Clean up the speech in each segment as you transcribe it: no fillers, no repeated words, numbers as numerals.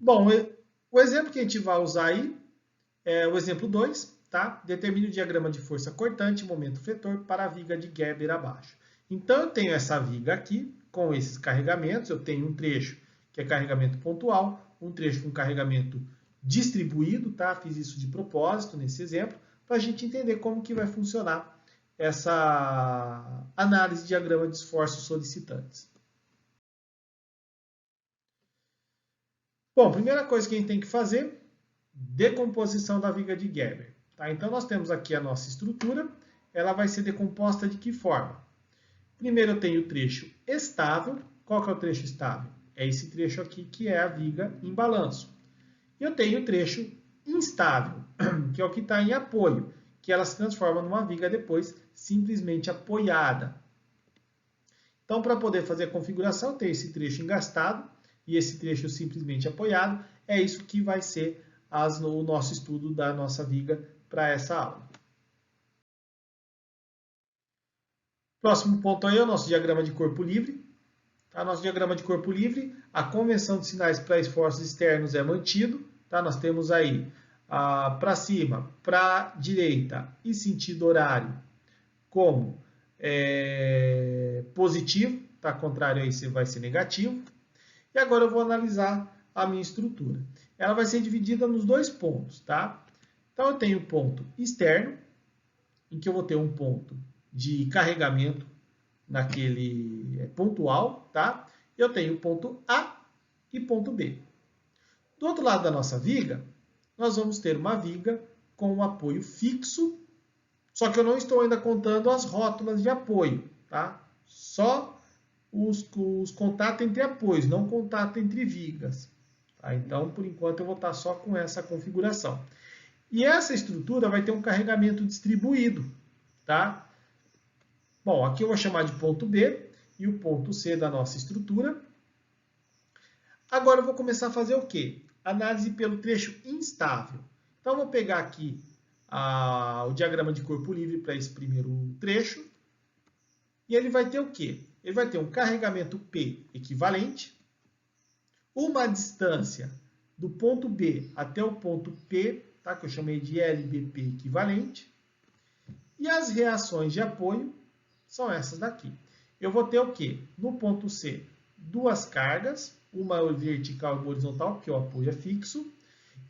Bom, o exemplo que a gente vai usar aí é o exemplo 2, tá? Determine o diagrama de força cortante e momento vetor para a viga de Gerber abaixo. Então, eu tenho essa viga aqui, com esses carregamentos, eu tenho um trecho que é carregamento pontual, um trecho com carregamento distribuído, tá? Fiz isso de propósito nesse exemplo, para a gente entender como que vai funcionar essa análise de diagrama de esforços solicitantes. Bom, primeira coisa que a gente tem que fazer, decomposição da viga de Gerber. Tá? Então, nós temos aqui a nossa estrutura, ela vai ser decomposta de que forma? Primeiro eu tenho o trecho estável. Qual que é o trecho estável? É esse trecho aqui que é a viga em balanço. E eu tenho o trecho instável, que é o que está em apoio, que ela se transforma numa viga depois simplesmente apoiada. Então, para poder fazer a configuração, eu tenho esse trecho engastado e esse trecho simplesmente apoiado. É isso que vai ser o nosso estudo da nossa viga para essa aula. Próximo ponto aí é o nosso diagrama de corpo livre. Tá? Nosso diagrama de corpo livre, a convenção de sinais para esforços externos é mantido. Tá? Nós temos aí para cima, para a direita e sentido horário como positivo, tá? Contrário a isso vai ser negativo. E agora eu vou analisar a minha estrutura. Ela vai ser dividida nos dois pontos, tá? Então eu tenho o ponto externo, em que eu vou ter um ponto de carregamento naquele pontual, tá? Eu tenho ponto A e ponto B. Do outro lado da nossa viga, nós vamos ter uma viga com um apoio fixo, só que eu não estou ainda contando as rótulas de apoio, tá? Só os contatos entre apoios, não contato entre vigas. Tá? Então, por enquanto, eu vou estar só com essa configuração. E essa estrutura vai ter um carregamento distribuído, tá? Bom, aqui eu vou chamar de ponto B e o ponto C da nossa estrutura. Agora eu vou começar a fazer o quê? Análise pelo trecho instável. Então, eu vou pegar aqui o diagrama de corpo livre para esse primeiro trecho. E ele vai ter o quê? Ele vai ter um carregamento P equivalente, uma distância do ponto B até o ponto P, tá? Que eu chamei de LBP equivalente, e as reações de apoio são essas daqui. Eu vou ter o quê? No ponto C, duas cargas, uma vertical e uma horizontal, porque o apoio é fixo,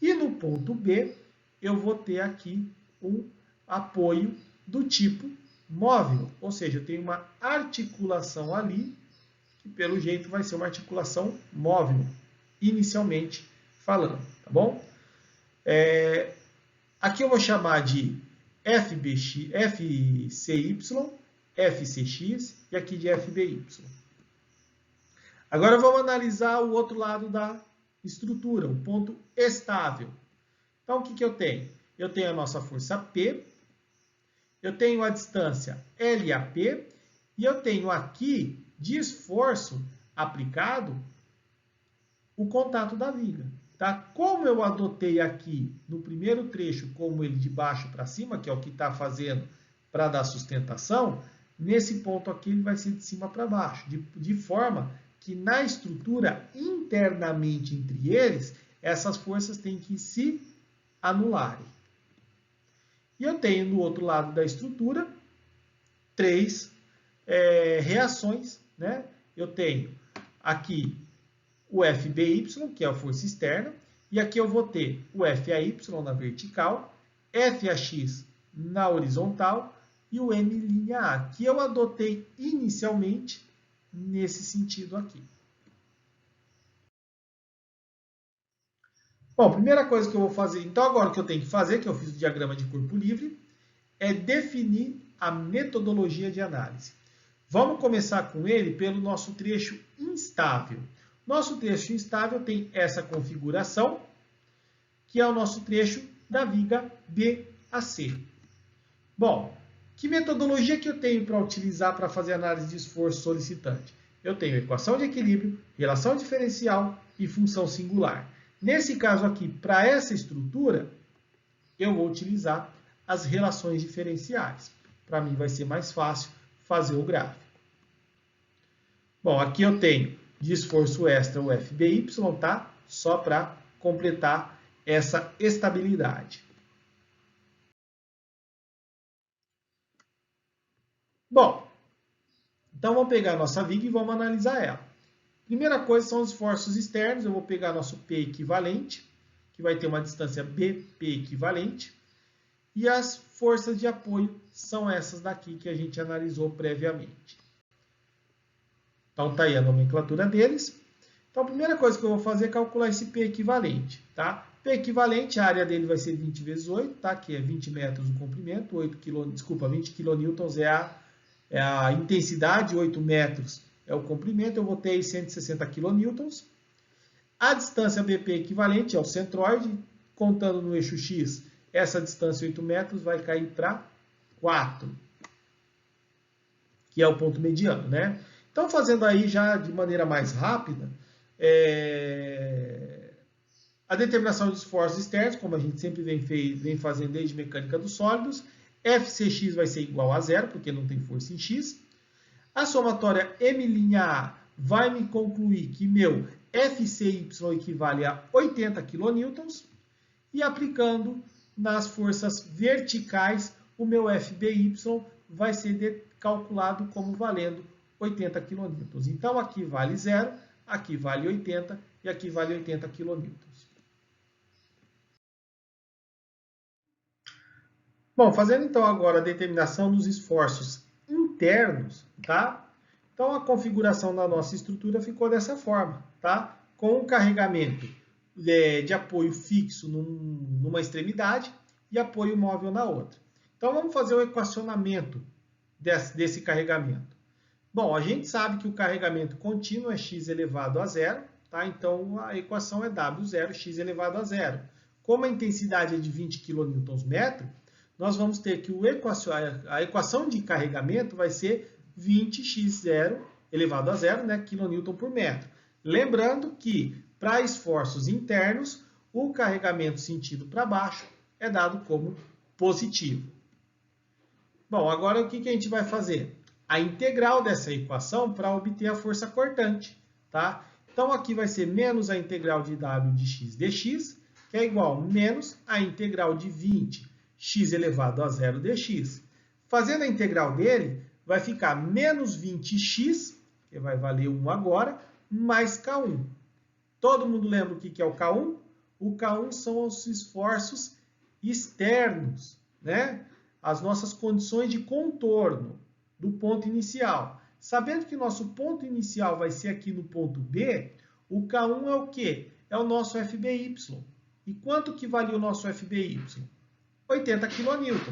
e no ponto B, eu vou ter aqui um apoio do tipo móvel, ou seja, eu tenho uma articulação ali, que pelo jeito vai ser uma articulação móvel, inicialmente falando, tá bom? Aqui eu vou chamar de FCY, FCX e aqui de FBY. Agora vamos analisar o outro lado da estrutura, o ponto estável. Então, o que eu tenho? Eu tenho a nossa força P, eu tenho a distância LAP e eu tenho aqui, de esforço aplicado, o contato da viga. Tá? Como eu adotei aqui no primeiro trecho, como ele de baixo para cima, que é o que está fazendo para dar sustentação, nesse ponto aqui ele vai ser de cima para baixo, de forma que na estrutura, internamente entre eles, essas forças têm que se anularem. E eu tenho no outro lado da estrutura três reações, né? Eu tenho aqui o FBY, que é a força externa, e aqui eu vou ter o FAY na vertical, FAX na horizontal e o M'A, que eu adotei inicialmente nesse sentido aqui. Bom, primeira coisa que eu vou fazer, então agora o que eu tenho que fazer, que eu fiz o diagrama de corpo livre, é definir a metodologia de análise. Vamos começar com ele pelo nosso trecho instável. Nosso trecho instável tem essa configuração, que é o nosso trecho da viga BAC. Bom, que metodologia que eu tenho para utilizar para fazer análise de esforço solicitante? Eu tenho equação de equilíbrio, relação diferencial e função singular. Nesse caso aqui, para essa estrutura, eu vou utilizar as relações diferenciais. Para mim vai ser mais fácil fazer o gráfico. Bom, aqui eu tenho de esforço extra o FBY, tá? Só para completar essa estabilidade. Bom, então vamos pegar a nossa viga e vamos analisar ela. Primeira coisa são os esforços externos. Eu vou pegar nosso P equivalente, que vai ter uma distância BP equivalente. E as forças de apoio são essas daqui que a gente analisou previamente. Então tá aí a nomenclatura deles. Então a primeira coisa que eu vou fazer é calcular esse P equivalente, tá? P equivalente, a área dele vai ser 20 vezes 8, tá? Que é 20 metros o comprimento, 20 kN é a intensidade, 8 metros é o comprimento, eu vou ter aí 160 kN. A distância BP equivalente é o centroide, contando no eixo X, essa distância 8 metros vai cair para 4, que é o ponto mediano, né? Então, fazendo aí já de maneira mais rápida, a determinação de esforços externos, como a gente sempre vem fazendo desde mecânica dos sólidos, FCX vai ser igual a zero, porque não tem força em X. A somatória M'(A) vai me concluir que meu FCY equivale a 80 kN. E aplicando nas forças verticais, o meu FBY vai ser calculado como valendo 80 kN. Então, aqui vale 0, aqui vale 80 e aqui vale 80 kN. Bom, fazendo então agora a determinação dos esforços internos, tá? Então, a configuração da nossa estrutura ficou dessa forma, tá? Com um carregamento de apoio fixo numa extremidade e apoio móvel na outra. Então, vamos fazer o equacionamento desse carregamento. Bom, a gente sabe que o carregamento contínuo é x elevado a zero, tá? Então, a equação é W0, x elevado a zero. Como a intensidade é de 20 kN/m, nós vamos ter que a equação de carregamento vai ser 20x0 elevado a zero, né, kN/m. Lembrando que, para esforços internos, o carregamento sentido para baixo é dado como positivo. Bom, agora o que a gente vai fazer? A integral dessa equação para obter a força cortante, tá? Então, aqui vai ser menos a integral de W de x dx, que é igual a menos a integral de 20 x elevado a zero dx. Fazendo a integral dele, vai ficar menos 20x, que vai valer 1 agora, mais K1. Todo mundo lembra o que é o K1? O K1 são os esforços externos, né? As nossas condições de contorno do ponto inicial. Sabendo que nosso ponto inicial vai ser aqui no ponto B, o K1 é o quê? É o nosso FBY. E quanto que valia o nosso FBY? 80 kN.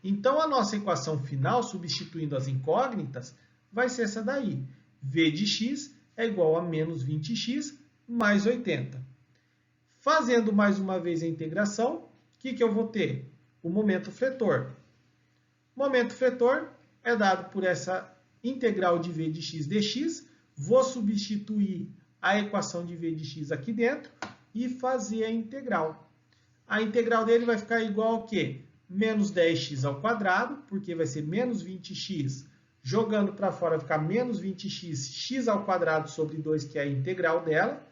Então, a nossa equação final, substituindo as incógnitas, vai ser essa daí. V de x é igual a menos 20x mais 80. Fazendo mais uma vez a integração, o que eu vou ter? O momento fretor. O momento fretor é dado por essa integral de V de x dx. Vou substituir a equação de V de x aqui dentro e fazer a integral. A integral dele vai ficar igual ao quê? Menos 10x ao quadrado, porque vai ser menos 20x. Jogando para fora vai ficar menos 20x, x ao quadrado sobre 2, que é a integral dela.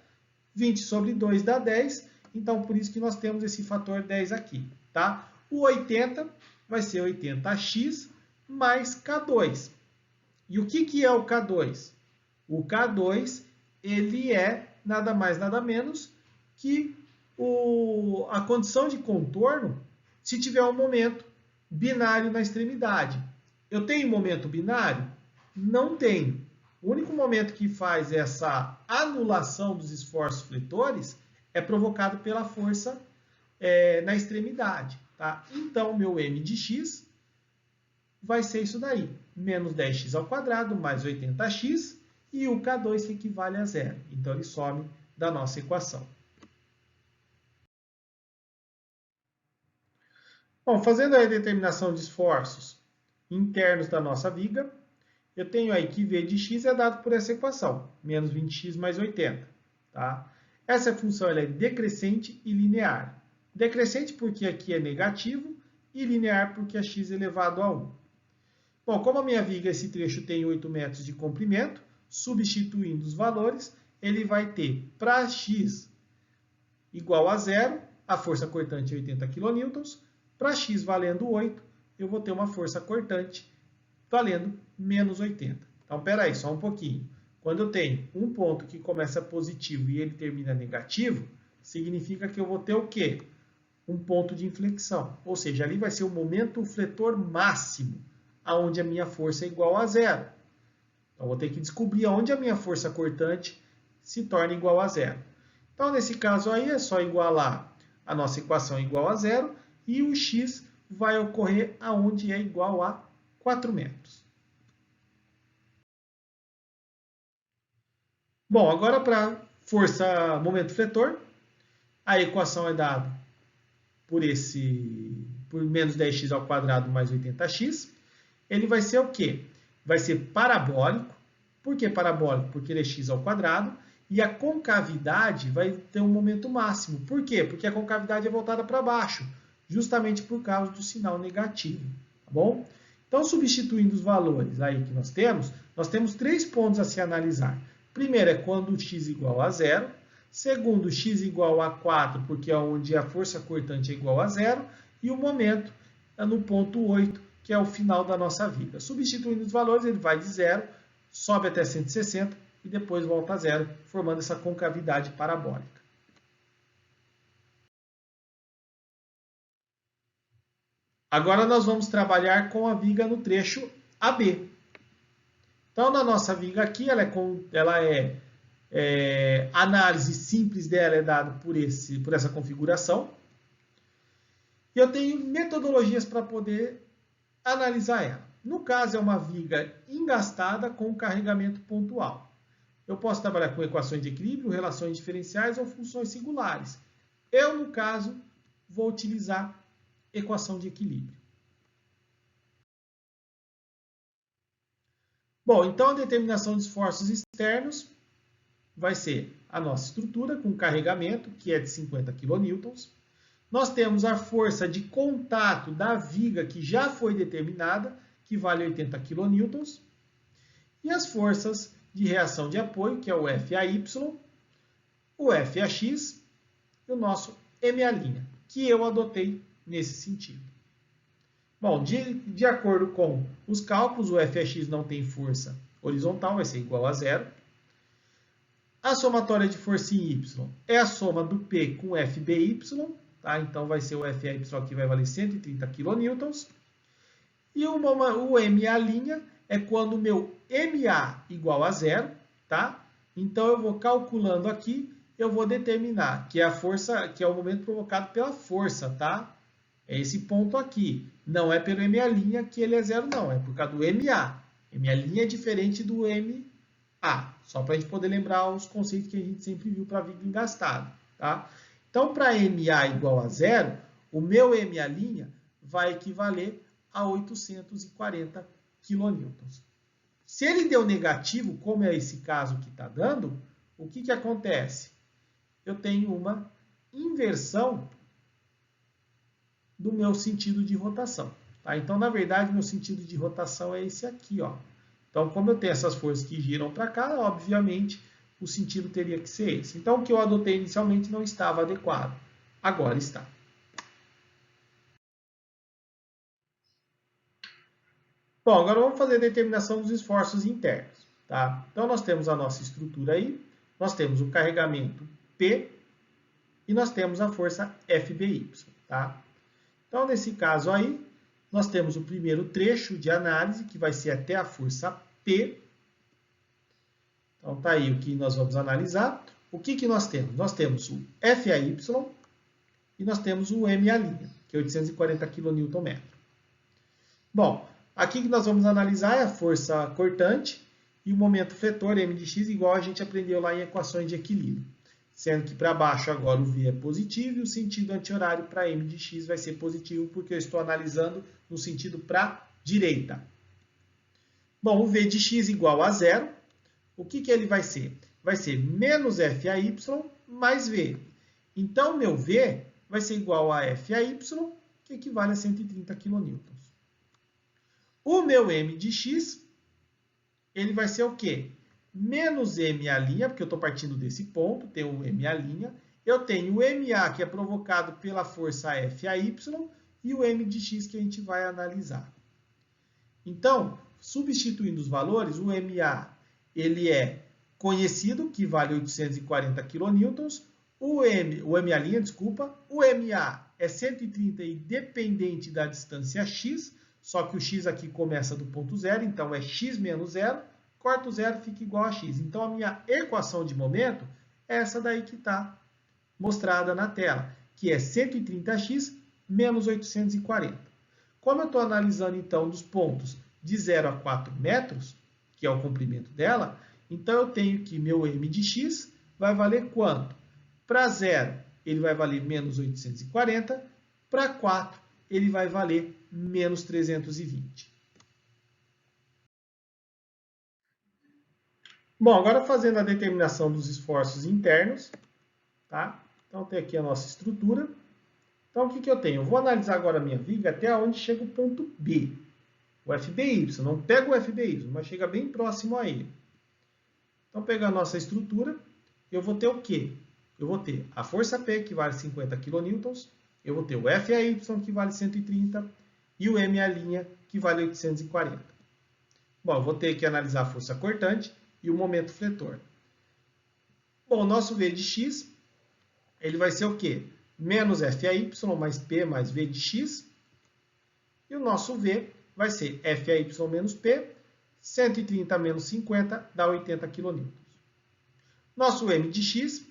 20 sobre 2 dá 10, então por isso que nós temos esse fator 10 aqui, tá? O 80 vai ser 80x mais K2. E o que é o K2? O K2, ele é nada mais, nada menos que a condição de contorno se tiver um momento binário na extremidade. Eu tenho momento binário? Não tenho. O único momento que faz essa anulação dos esforços fletores é provocado pela força na extremidade. Tá? Então, meu m de x vai ser isso daí. Menos 10x ao quadrado mais 80x e o K2 que equivale a zero. Então, ele some da nossa equação. Bom, fazendo a determinação de esforços internos da nossa viga, eu tenho aí que V de x é dado por essa equação, menos 20x mais 80. Tá? Essa função ela é decrescente e linear. Decrescente porque aqui é negativo e linear porque é x elevado a 1. Bom, como a minha viga, esse trecho tem 8 metros de comprimento, substituindo os valores, ele vai ter para x igual a 0, a força cortante é 80 kN. Para x valendo 8, eu vou ter uma força cortante valendo menos 80. Então, espera aí, só um pouquinho. Quando eu tenho um ponto que começa positivo e ele termina negativo, significa que eu vou ter o quê? Um ponto de inflexão. Ou seja, ali vai ser o momento fletor máximo, aonde a minha força é igual a 0. Então, eu vou ter que descobrir aonde a minha força cortante se torna igual a 0. Então, nesse caso aí, é só igualar a nossa equação igual a 0 e o x vai ocorrer aonde é igual a 4 metros. Bom, agora para força momento fletor, a equação é dada por menos 10x ao quadrado mais 80x. Ele vai ser o quê? Vai ser parabólico. Por que parabólico? Porque ele é x ao quadrado. E a concavidade vai ter um momento máximo. Por quê? Porque a concavidade é voltada para baixo, justamente por causa do sinal negativo. Tá bom? Então, substituindo os valores aí que nós temos 3 pontos a se analisar. Primeiro é quando x igual a 0. Segundo, x igual a 4, porque é onde a força cortante é igual a 0. E o momento é no ponto 8, que é o final da nossa viga. Substituindo os valores, ele vai de 0, sobe até 160 e depois volta a 0, formando essa concavidade parabólica. Agora nós vamos trabalhar com a viga no trecho AB. Então, na nossa viga aqui, a análise simples dela é dada por essa configuração. E eu tenho metodologias para poder analisar ela. No caso, é uma viga engastada com carregamento pontual. Eu posso trabalhar com equações de equilíbrio, relações diferenciais ou funções singulares. Eu, no caso, vou utilizar equação de equilíbrio. Bom, então a determinação de esforços externos vai ser a nossa estrutura com carregamento, que é de 50 kN. Nós temos a força de contato da viga que já foi determinada, que vale 80 kN. E as forças de reação de apoio, que é o FAY, o FAX e o nosso MA', que eu adotei nesse sentido. Bom, de acordo com os cálculos, o FAX não tem força horizontal, vai ser igual a 0. A somatória de força em Y é a soma do P com FBY, tá? Então vai ser o FAY que vai valer 130 kN. E o MA' é quando o meu MA igual a 0, tá? Então eu vou calculando aqui, eu vou determinar que é a força, que é o momento provocado pela força, tá? É esse ponto aqui. Não é pelo MA' que ele é 0, não. É por causa do MA. MA' é diferente do MA. Só para a gente poder lembrar os conceitos que a gente sempre viu para a viga engastada, tá? Então, para MA igual a 0, o meu MA' vai equivaler a 840 kN. Se ele deu negativo, como é esse caso que está dando, o que acontece? Eu tenho uma inversão do meu sentido de rotação. Tá? Então, na verdade, meu sentido de rotação é esse aqui. Ó. Então, como eu tenho essas forças que giram para cá, obviamente, o sentido teria que ser esse. Então, o que eu adotei inicialmente não estava adequado. Agora está. Bom, agora vamos fazer a determinação dos esforços internos. Tá? Então, nós temos a nossa estrutura aí, nós temos o carregamento P e nós temos a força FBY. Tá? Então, nesse caso aí, nós temos o primeiro trecho de análise, que vai ser até a força P. Então, tá aí o que nós vamos analisar. O que nós temos? Nós temos o FAY e nós temos o MA', que é 840 kN. Bom, aqui que nós vamos analisar é a força cortante e o momento fletor, m de x, igual a gente aprendeu lá em equações de equilíbrio. Sendo que para baixo agora o V é positivo e o sentido anti-horário para m de x vai ser positivo, porque eu estou analisando no sentido para a direita. Bom, o V de x igual a 0. O que ele vai ser? Vai ser menos FAY mais V. Então, meu V vai ser igual a FAY, que equivale a 130 kN. O meu m de x, ele vai ser o quê? Menos MA', porque eu estou partindo desse ponto, tem o MA', eu tenho o MA, que é provocado pela força FAY, e o M de X que a gente vai analisar. Então, substituindo os valores, o MA ele é conhecido, que vale 840 kN, o MA', desculpa, o MA é 130 e dependente da distância x, só que o x aqui começa do ponto zero, então é x menos zero, corta o zero, fica igual a x. Então, a minha equação de momento é essa daí que está mostrada na tela, que é 130x menos 840. Como eu estou analisando, então, dos pontos de 0 a 4 metros, que é o comprimento dela, então eu tenho que meu m de x vai valer quanto? Para 0, ele vai valer menos 840. Para 4, ele vai valer menos 320. Bom, agora fazendo a determinação dos esforços internos, tá? Então, tem aqui a nossa estrutura. Então, o que eu tenho? Eu vou analisar agora a minha viga até onde chega o ponto B, o FBY. Não pega o FBY, mas chega bem próximo a ele. Então, pegando a nossa estrutura, eu vou ter o quê? Eu vou ter a força P, que vale 50 kN, eu vou ter o FAY, que vale 130, e o MA', que vale 840. Bom, eu vou ter que analisar a força cortante e o momento fletor. Bom, o nosso V de X, ele vai ser o quê? Menos FAY mais P mais V de X. E o nosso V vai ser FAY menos P, 130 menos 50 dá 80 kN. Nosso M de X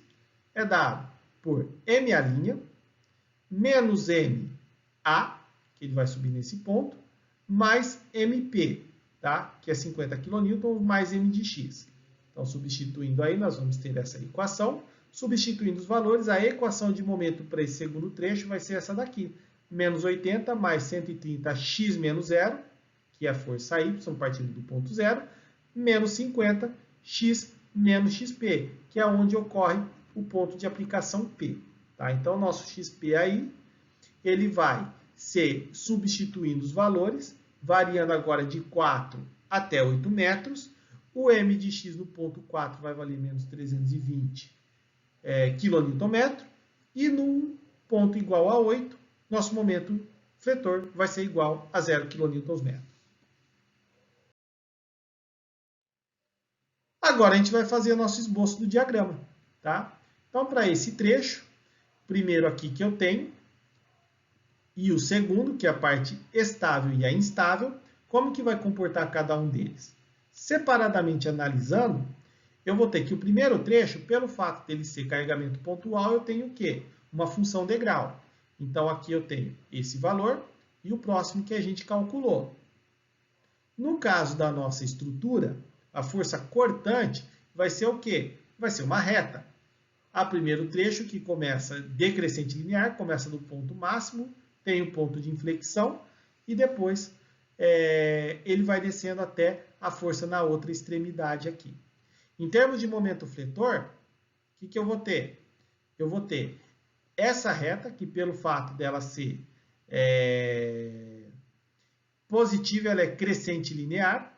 é dado por MA' menos MA, que ele vai subir nesse ponto, mais MP, tá? Que é 50 kN mais M de X. Então, substituindo aí, nós vamos ter essa equação. Substituindo os valores, a equação de momento para esse segundo trecho vai ser essa daqui. Menos 80 mais 130x menos 0, que é a força Y partindo do ponto 0, menos 50x menos XP, que é onde ocorre o ponto de aplicação P. Tá? Então, nosso XP aí, ele vai ser substituindo os valores, variando agora de 4 até 8 metros. O M de X no ponto 4 vai valer menos 320 kN, e no ponto igual a 8, nosso momento fletor vai ser igual a 0 kN. Agora a gente vai fazer o nosso esboço do diagrama, tá? Então, para esse trecho, primeiro aqui que eu tenho, e o segundo, que é a parte estável e a instável, como que vai comportar cada um deles? Separadamente analisando, eu vou ter que o primeiro trecho, pelo fato dele ser carregamento pontual, eu tenho o quê? Uma função degrau. Então, aqui eu tenho esse valor e o próximo que a gente calculou. No caso da nossa estrutura, a força cortante vai ser o quê? Vai ser uma reta. A primeiro trecho, que começa decrescente linear, começa do ponto máximo, tem o ponto de inflexão, e depois ele vai descendo até a força na outra extremidade aqui. Em termos de momento fletor, o que eu vou ter? Eu vou ter essa reta, que pelo fato dela ser positiva, ela é crescente linear.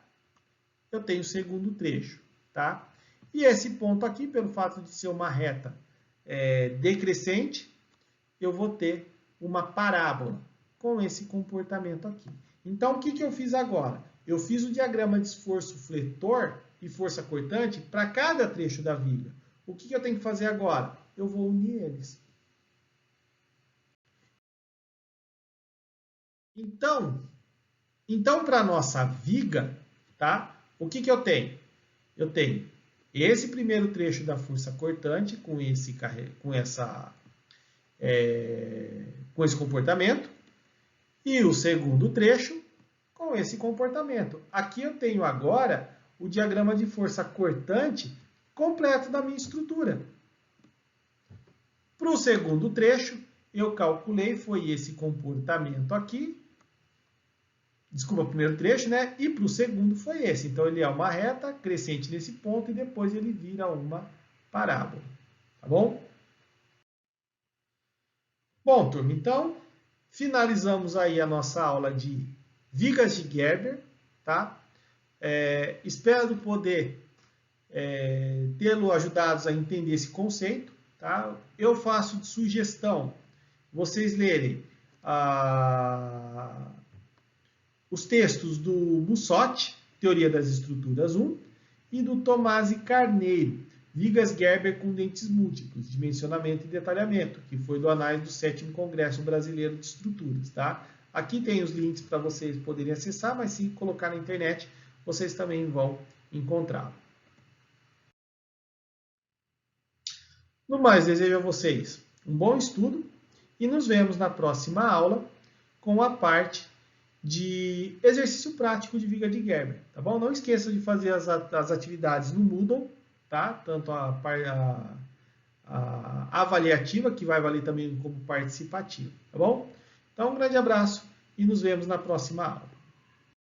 Eu tenho o segundo trecho, tá? E esse ponto aqui, pelo fato de ser uma reta decrescente, eu vou ter uma parábola com esse comportamento aqui. Então, o que eu fiz agora? Eu fiz o diagrama de esforço fletor e força cortante para cada trecho da viga. O que eu tenho que fazer agora? Eu vou unir eles. Então para a nossa viga, tá? O que eu tenho? Eu tenho esse primeiro trecho da força cortante com esse comportamento e o segundo trecho com esse comportamento. Aqui eu tenho agora o diagrama de força cortante completo da minha estrutura. Para o segundo trecho, eu calculei, foi esse comportamento aqui. Desculpa, o primeiro trecho, né? E para o segundo foi esse. Então, ele é uma reta crescente nesse ponto e depois ele vira uma parábola. Tá bom? Bom, turma, então, finalizamos aí a nossa aula de vigas de Gerber, tá? Espero poder tê-lo ajudado a entender esse conceito. tá? Eu faço de sugestão vocês lerem os textos do Bussotti, Teoria das Estruturas 1, e do Tomasi Carneiro, Vigas Gerber com dentes múltiplos, dimensionamento e detalhamento, que foi do análise do 7º Congresso Brasileiro de Estruturas. Tá? Aqui tem os links para vocês poderem acessar, mas se colocar na internet, vocês também vão encontrá-lo. No mais, desejo a vocês um bom estudo e nos vemos na próxima aula com a parte de exercício prático de viga de Gerber, tá bom? Não esqueça de fazer as atividades no Moodle, tá? Tanto a avaliativa, que vai valer também como participativa, tá bom? Então, um grande abraço e nos vemos na próxima aula.